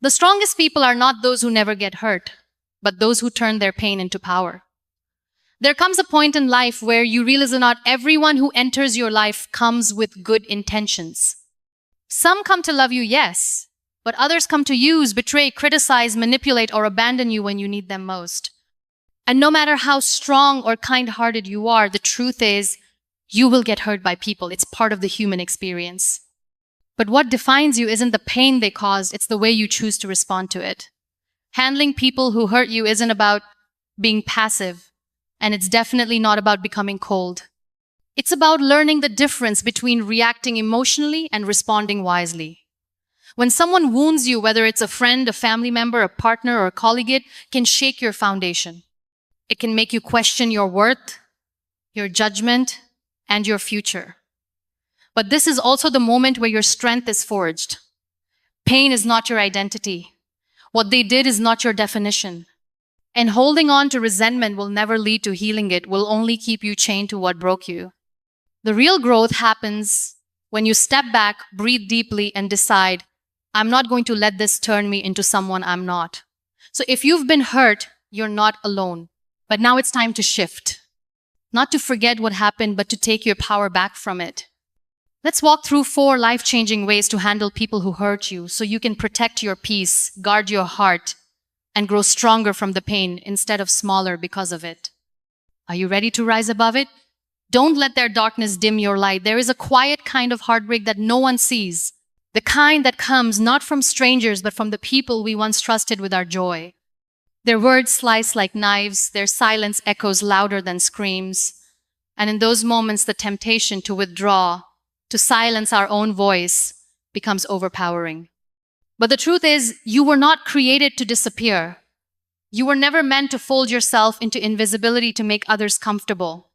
The strongest people are not those who never get hurt, but those who turn their pain into power. There comes a point in life where you realize that not everyone who enters your life comes with good intentions. Some come to love you, yes, but others come to use, betray, criticize, manipulate, or abandon you when you need them most. And no matter how strong or kind-hearted you are, the truth is, you will get hurt by people. It's part of the human experience. But what defines you isn't the pain they caused, it's the way you choose to respond to it. Handling people who hurt you isn't about being passive, and it's definitely not about becoming cold. It's about learning the difference between reacting emotionally and responding wisely. When someone wounds you, whether it's a friend, a family member, a partner, or a colleague, it can shake your foundation. It can make you question your worth, your judgment, and your future. But this is also the moment where your strength is forged. Pain is not your identity. What they did is not your definition. And holding on to resentment will never lead to healing. It will only keep you chained to what broke you. The real growth happens when you step back, breathe deeply, and decide, I'm not going to let this turn me into someone I'm not. So if you've been hurt, you're not alone. But now it's time to shift. Not to forget what happened, but to take your power back from it. Let's walk through 4 life-changing ways to handle people who hurt you so you can protect your peace, guard your heart, and grow stronger from the pain instead of smaller because of it. Are you ready to rise above it? Don't let their darkness dim your light. There is a quiet kind of heartbreak that no one sees. The kind that comes not from strangers, but from the people we once trusted with our joy. Their words slice like knives, their silence echoes louder than screams. And in those moments, the temptation to withdraw, to silence our own voice, becomes overpowering. But the truth is, you were not created to disappear. You were never meant to fold yourself into invisibility to make others comfortable.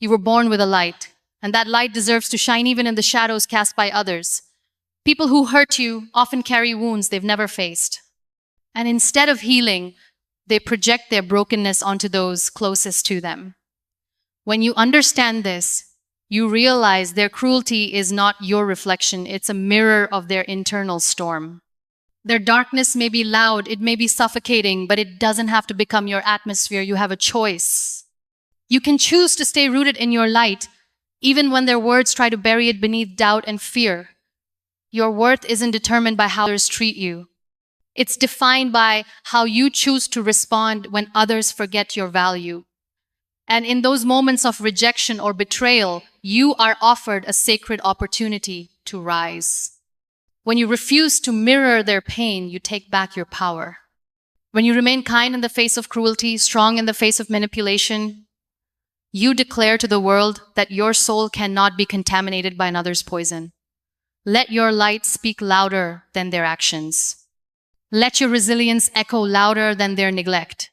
You were born with a light, and that light deserves to shine even in the shadows cast by others. People who hurt you often carry wounds they've never faced. And instead of healing, they project their brokenness onto those closest to them. When you understand this, you realize their cruelty is not your reflection, it's a mirror of their internal storm. Their darkness may be loud, it may be suffocating, but it doesn't have to become your atmosphere. You have a choice. You can choose to stay rooted in your light, even when their words try to bury it beneath doubt and fear. Your worth isn't determined by how others treat you. It's defined by how you choose to respond when others forget your value. And in those moments of rejection or betrayal, you are offered a sacred opportunity to rise. When you refuse to mirror their pain, you take back your power. When you remain kind in the face of cruelty, strong in the face of manipulation, you declare to the world that your soul cannot be contaminated by another's poison. Let your light speak louder than their actions. Let your resilience echo louder than their neglect.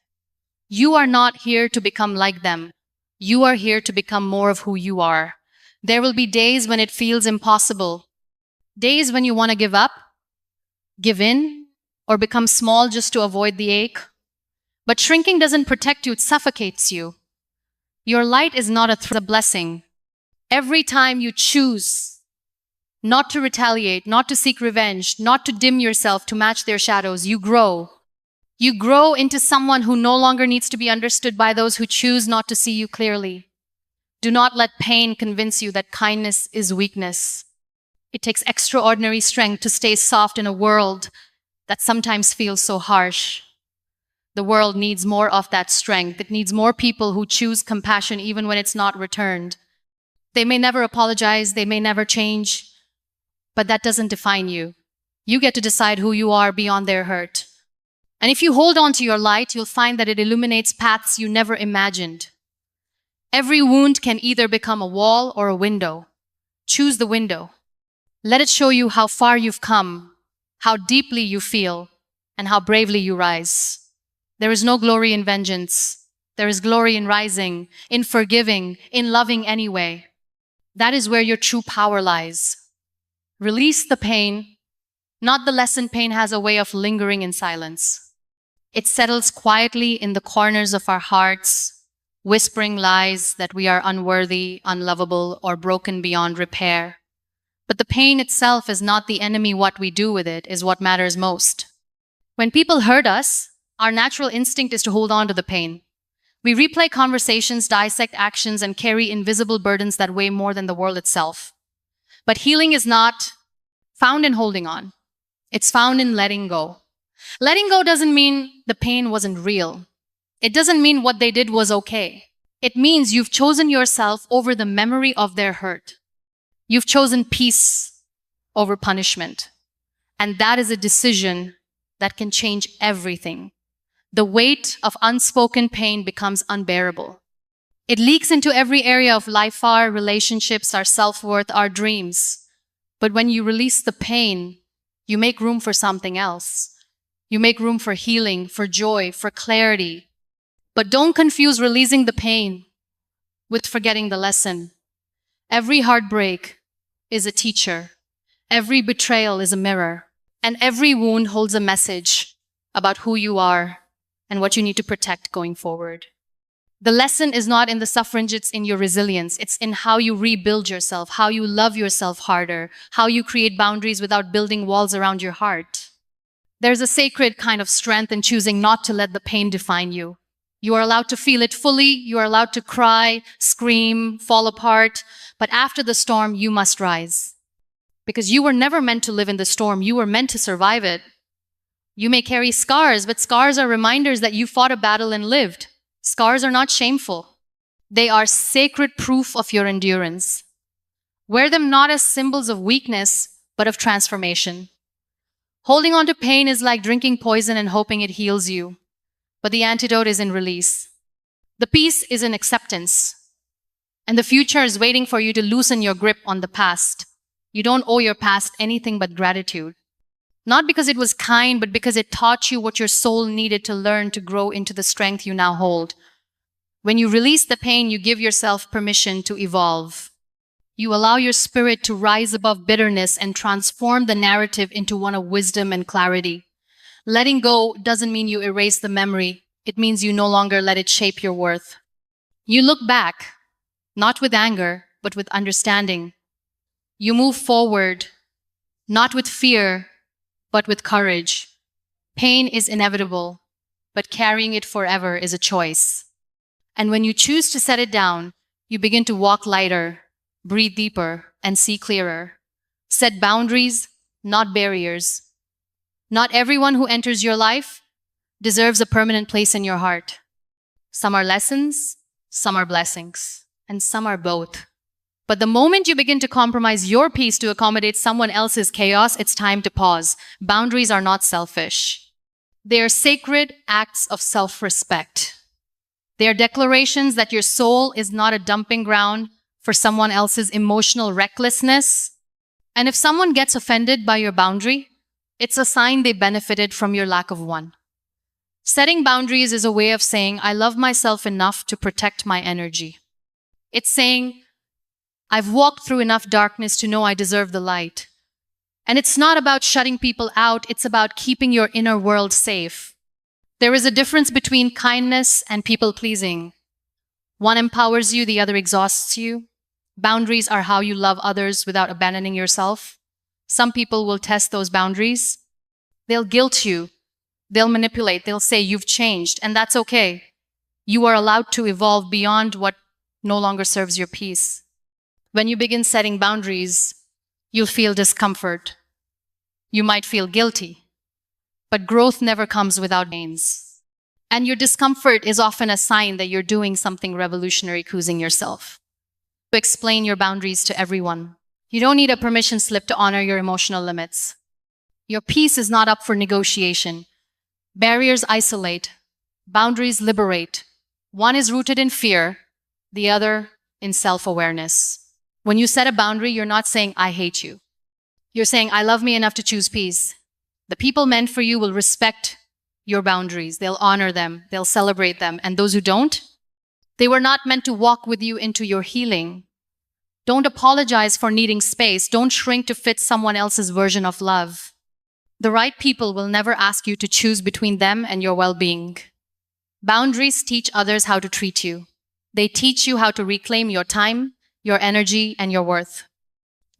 You are not here to become like them. You are here to become more of who you are. There will be days when it feels impossible. Days when you want to give up, give in, or become small just to avoid the ache. But shrinking doesn't protect you, it suffocates you. Your light is not a blessing. Every time you choose not to retaliate, not to seek revenge, not to dim yourself to match their shadows, you grow. You grow into someone who no longer needs to be understood by those who choose not to see you clearly. Do not let pain convince you that kindness is weakness. It takes extraordinary strength to stay soft in a world that sometimes feels so harsh. The world needs more of that strength. It needs more people who choose compassion even when it's not returned. They may never apologize, they may never change, but that doesn't define you. You get to decide who you are beyond their hurt. And if you hold on to your light, you'll find that it illuminates paths you never imagined. Every wound can either become a wall or a window. Choose the window. Let it show you how far you've come, how deeply you feel, and how bravely you rise. There is no glory in vengeance. There is glory in rising, in forgiving, in loving anyway. That is where your true power lies. Release the pain. Not the lesson pain has a way of lingering in silence. It settles quietly in the corners of our hearts, whispering lies that we are unworthy, unlovable, or broken beyond repair. But the pain itself is not the enemy. What we do with it is what matters most. When people hurt us, our natural instinct is to hold on to the pain. We replay conversations, dissect actions, and carry invisible burdens that weigh more than the world itself. But healing is not found in holding on. It's found in letting go. Letting go doesn't mean the pain wasn't real. It doesn't mean what they did was okay. It means you've chosen yourself over the memory of their hurt. You've chosen peace over punishment. And that is a decision that can change everything. The weight of unspoken pain becomes unbearable. It leaks into every area of life, our relationships, our self-worth, our dreams. But when you release the pain, you make room for something else. You make room for healing, for joy, for clarity. But don't confuse releasing the pain with forgetting the lesson. Every heartbreak is a teacher. Every betrayal is a mirror. And every wound holds a message about who you are and what you need to protect going forward. The lesson is not in the suffering, it's in your resilience. It's in how you rebuild yourself, how you love yourself harder, how you create boundaries without building walls around your heart. There's a sacred kind of strength in choosing not to let the pain define you. You are allowed to feel it fully, you are allowed to cry, scream, fall apart, but after the storm, you must rise. Because you were never meant to live in the storm, you were meant to survive it. You may carry scars, but scars are reminders that you fought a battle and lived. Scars are not shameful. They are sacred proof of your endurance. Wear them not as symbols of weakness, but of transformation. Holding on to pain is like drinking poison and hoping it heals you. But the antidote is in release. The peace is in acceptance. And the future is waiting for you to loosen your grip on the past. You don't owe your past anything but gratitude. Not because it was kind, but because it taught you what your soul needed to learn to grow into the strength you now hold. When you release the pain, you give yourself permission to evolve. You allow your spirit to rise above bitterness and transform the narrative into one of wisdom and clarity. Letting go doesn't mean you erase the memory. It means you no longer let it shape your worth. You look back, not with anger, but with understanding. You move forward, not with fear, but with courage. Pain is inevitable, but carrying it forever is a choice. And when you choose to set it down, you begin to walk lighter, breathe deeper, and see clearer. Set boundaries, not barriers. Not everyone who enters your life deserves a permanent place in your heart. Some are lessons, some are blessings, and some are both. But the moment you begin to compromise your peace to accommodate someone else's chaos, it's time to pause. Boundaries are not selfish. They are sacred acts of self-respect. They are declarations that your soul is not a dumping ground for someone else's emotional recklessness. And if someone gets offended by your boundary, it's a sign they benefited from your lack of one. Setting boundaries is a way of saying, I love myself enough to protect my energy. It's saying, I've walked through enough darkness to know I deserve the light. And it's not about shutting people out, it's about keeping your inner world safe. There is a difference between kindness and people-pleasing. One empowers you, the other exhausts you. Boundaries are how you love others without abandoning yourself. Some people will test those boundaries. They'll guilt you. They'll manipulate. They'll say you've changed, and that's okay. You are allowed to evolve beyond what no longer serves your peace. When you begin setting boundaries, you'll feel discomfort. You might feel guilty. But growth never comes without pains. And your discomfort is often a sign that you're doing something revolutionary, choosing yourself. To explain your boundaries to everyone. You don't need a permission slip to honor your emotional limits. Your peace is not up for negotiation. Barriers isolate. Boundaries liberate. One is rooted in fear, the other in self-awareness. When you set a boundary, you're not saying, I hate you. You're saying, I love me enough to choose peace. The people meant for you will respect your boundaries. They'll honor them. They'll celebrate them. And those who don't, they were not meant to walk with you into your healing. Don't apologize for needing space. Don't shrink to fit someone else's version of love. The right people will never ask you to choose between them and your well-being. Boundaries teach others how to treat you. They teach you how to reclaim your time, your energy, and your worth.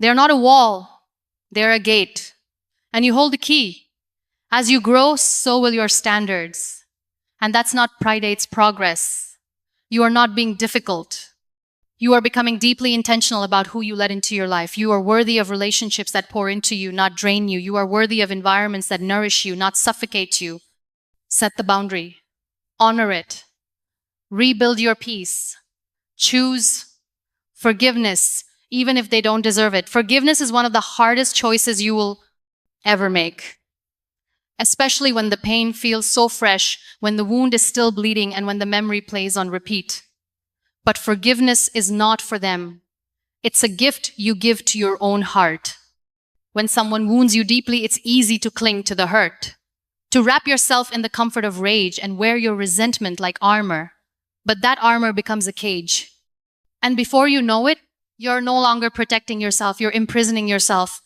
They're not a wall. They're a gate. And you hold the key. As you grow, so will your standards. And that's not pridates progress. You are not being difficult. You are becoming deeply intentional about who you let into your life. You are worthy of relationships that pour into you, not drain you. You are worthy of environments that nourish you, not suffocate you. Set the boundary. Honor it. Rebuild your peace. Choose forgiveness, even if they don't deserve it. Forgiveness is one of the hardest choices you will ever make, especially when the pain feels so fresh, when the wound is still bleeding, and when the memory plays on repeat. But forgiveness is not for them. It's a gift you give to your own heart. When someone wounds you deeply, it's easy to cling to the hurt, to wrap yourself in the comfort of rage and wear your resentment like armor. But that armor becomes a cage. And before you know it, you're no longer protecting yourself, you're imprisoning yourself.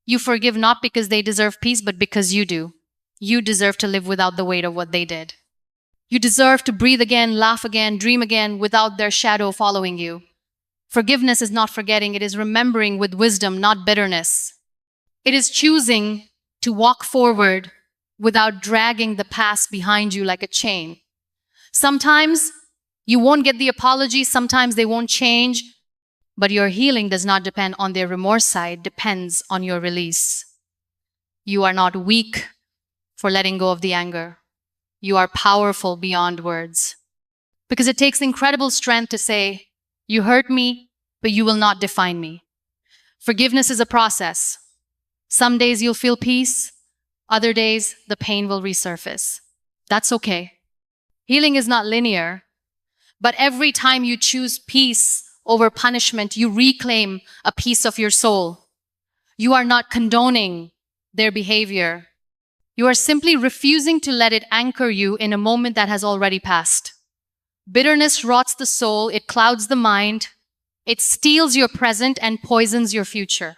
You forgive not because they deserve peace, but because you do. You deserve to live without the weight of what they did. You deserve to breathe again, laugh again, dream again without their shadow following you. Forgiveness is not forgetting, it is remembering with wisdom, not bitterness. It is choosing to walk forward without dragging the past behind you like a chain. Sometimes you won't get the apology, sometimes they won't change, but your healing does not depend on their remorse side, depends on your release. You are not weak for letting go of the anger. You are powerful beyond words. Because it takes incredible strength to say, you hurt me, but you will not define me. Forgiveness is a process. Some days you'll feel peace, other days the pain will resurface. That's okay. Healing is not linear, but every time you choose peace over punishment, you reclaim a piece of your soul. You are not condoning their behavior. You are simply refusing to let it anchor you in a moment that has already passed. Bitterness rots the soul, it clouds the mind, it steals your present and poisons your future.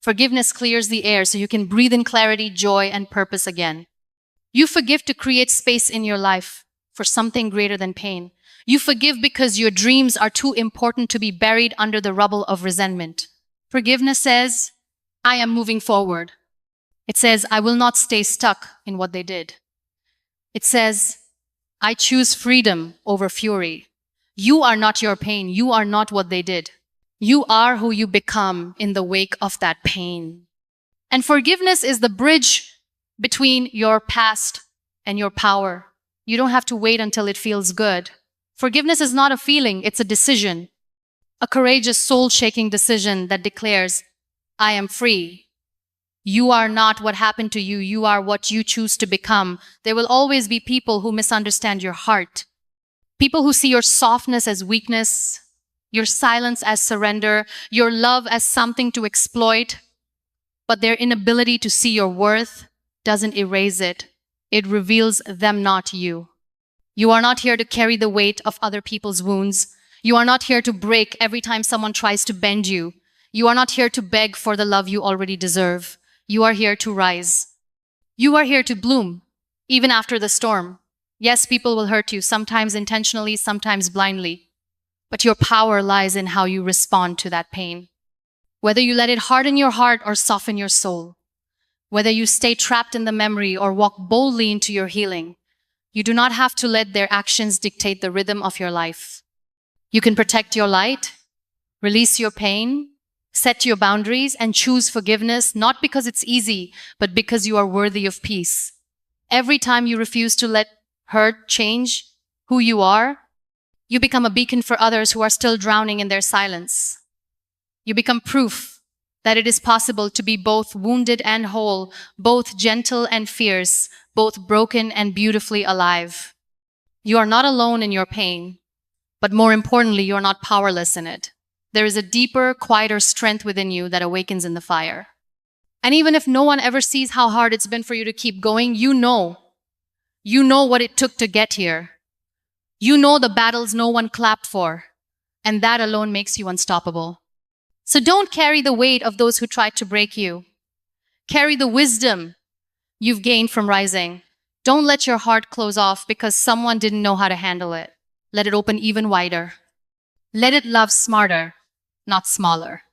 Forgiveness clears the air so you can breathe in clarity, joy, and purpose again. You forgive to create space in your life for something greater than pain. You forgive because your dreams are too important to be buried under the rubble of resentment. Forgiveness says, I am moving forward. It says, I will not stay stuck in what they did. It says, I choose freedom over fury. You are not your pain. You are not what they did. You are who you become in the wake of that pain. And forgiveness is the bridge between your past and your power. You don't have to wait until it feels good. Forgiveness is not a feeling, it's a decision. A courageous, soul-shaking decision that declares, I am free. You are not what happened to you. You are what you choose to become. There will always be people who misunderstand your heart. People who see your softness as weakness, your silence as surrender, your love as something to exploit. But their inability to see your worth doesn't erase it. It reveals them, not you. You are not here to carry the weight of other people's wounds. You are not here to break every time someone tries to bend you. You are not here to beg for the love you already deserve. You are here to rise. You are here to bloom, even after the storm. Yes, people will hurt you, sometimes intentionally, sometimes blindly. But your power lies in how you respond to that pain. Whether you let it harden your heart or soften your soul. Whether you stay trapped in the memory or walk boldly into your healing. You do not have to let their actions dictate the rhythm of your life. You can protect your light, release your pain, set your boundaries, and choose forgiveness, not because it's easy, but because you are worthy of peace. Every time you refuse to let hurt change who you are, you become a beacon for others who are still drowning in their silence. You become proof that it is possible to be both wounded and whole, both gentle and fierce, both broken and beautifully alive. You are not alone in your pain, but more importantly, you are not powerless in it. There is a deeper, quieter strength within you that awakens in the fire. And even if no one ever sees how hard it's been for you to keep going, you know what it took to get here. You know the battles no one clapped for, and that alone makes you unstoppable. So don't carry the weight of those who tried to break you. Carry the wisdom you've gained from rising. Don't let your heart close off because someone didn't know how to handle it. Let it open even wider. Let it love smarter, not smaller.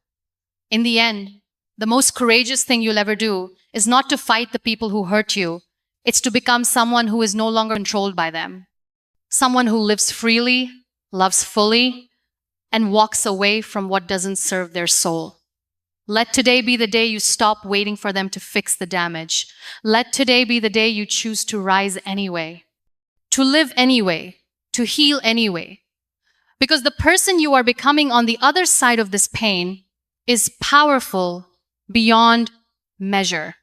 In the end, the most courageous thing you'll ever do is not to fight the people who hurt you. It's to become someone who is no longer controlled by them, someone who lives freely, loves fully, and walks away from what doesn't serve their soul. Let today be the day you stop waiting for them to fix the damage. Let today be the day you choose to rise anyway, to live anyway, to heal anyway. Because the person you are becoming on the other side of this pain is powerful beyond measure.